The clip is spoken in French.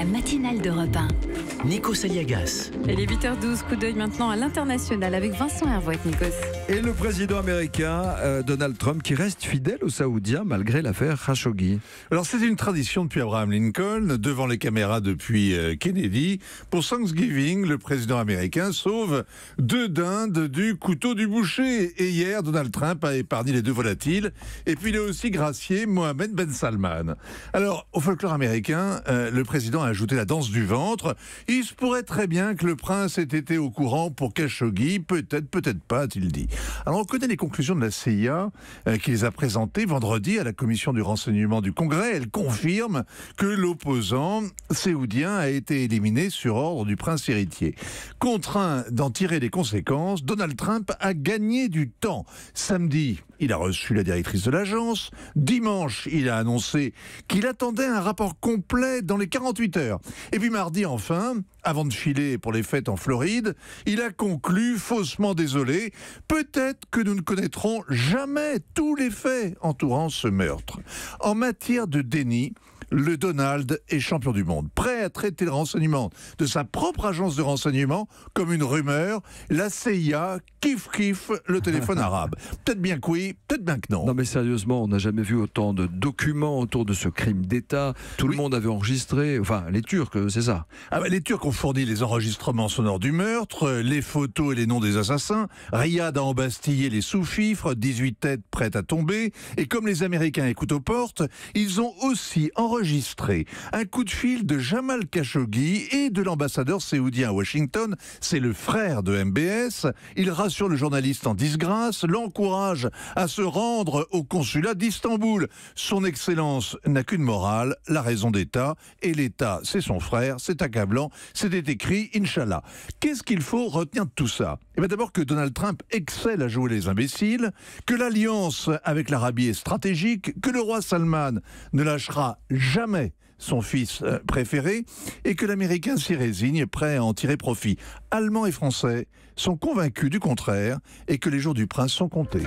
la matinale d'Europe 1. Nikos Aliagas. Et les 8h12, coup d'œil maintenant à l'international avec Vincent Hervouet, Nikos. Et le président américain Donald Trump qui reste fidèle aux Saoudiens malgré l'affaire Khashoggi. Alors c'est une tradition depuis Abraham Lincoln, devant les caméras depuis Kennedy. Pour Thanksgiving, le président américain sauve 2 dindes du couteau du boucher. Et hier, Donald Trump a épargné les 2 volatiles. Et puis il a aussi gracié Mohammed Ben Salman. Alors au folklore américain, le président a ajouté la danse du ventre. Il se pourrait très bien que le prince ait été au courant pour Khashoggi, peut-être, peut-être pas, a-t-il dit. Alors on connaît les conclusions de la CIA qui les a présentées vendredi à la commission du renseignement du Congrès. Elle confirme que l'opposant saoudien a été éliminé sur ordre du prince héritier. Contraint d'en tirer les conséquences, Donald Trump a gagné du temps. Samedi, il a reçu la directrice de l'agence. Dimanche, il a annoncé qu'il attendait un rapport complet dans les 48 heures. Et puis mardi, enfin, avant de filer pour les fêtes en Floride, il a conclu, faussement désolé, peut-être que nous ne connaîtrons jamais tous les faits entourant ce meurtre. En matière de déni, le Donald est champion du monde, prêt à traiter le renseignement de sa propre agence de renseignement comme une rumeur. La CIA kiffe le téléphone arabe. Peut-être bien que oui, peut-être bien que non. Non mais sérieusement, on n'a jamais vu autant de documents autour de ce crime d'État. Tout le monde avait enregistré, enfin les Turcs, c'est ça. Les Turcs ont fourni les enregistrements sonores du meurtre, les photos et les noms des assassins. Riyad a embastillé les sous-fifres, 18 têtes prêtes à tomber. Et comme les Américains écoutent aux portes, ils ont aussi enregistré un coup de fil de Jamal Khashoggi et de l'ambassadeur saoudien à Washington. C'est le frère de MBS. Il rassure le journaliste en disgrâce, l'encourage à se rendre au consulat d'Istanbul. Son Excellence n'a qu'une morale, la raison d'État. Et l'État, c'est son frère, c'est accablant. C'était écrit, Inch'Allah. Qu'est-ce qu'il faut retenir de tout ça ? D'abord que Donald Trump excelle à jouer les imbéciles, que l'alliance avec l'Arabie est stratégique, que le roi Salman ne lâchera jamais son fils préféré et que l'Américain s'y résigne, prêt à en tirer profit. Allemands et Français sont convaincus du contraire et que les jours du prince sont comptés.